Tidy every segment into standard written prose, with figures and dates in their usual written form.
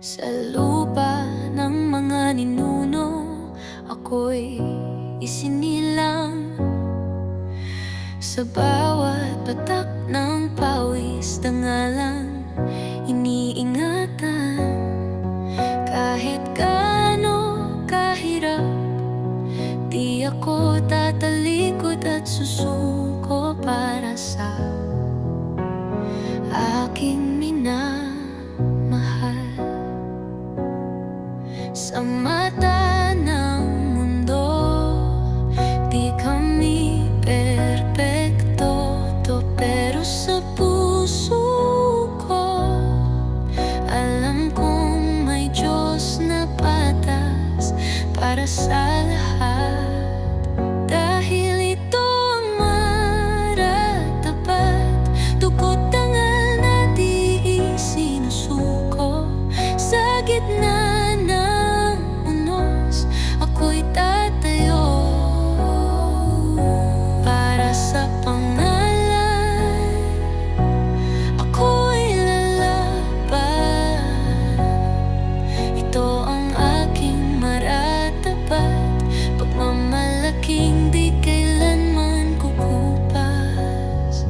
Sa lupa ng mga ninuno, ako'y isinilang. Sa bawat patak ng pawis, dangalang iniingatan. Kahit gaano kahirap, di ako tatalikod at susuko para sa aking minamahal. Sa mata ng mundo, di kami perpekto to, pero sa puso ko, alam kong may Diyos na patas para sa lahat. Dahil ito ang maratapat, dugo't dangal na di isinusuko. Sa gitna ako'y tatayo para sa pangalan. Ako'y lalaban. Ito ang aking maratapat, pagmamalaking di kailanman kukupas.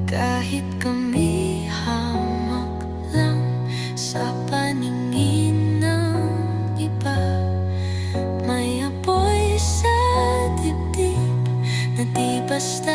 Kahit kami hamak lang sa paningin ng iba, may apoy sa dibdib na di basta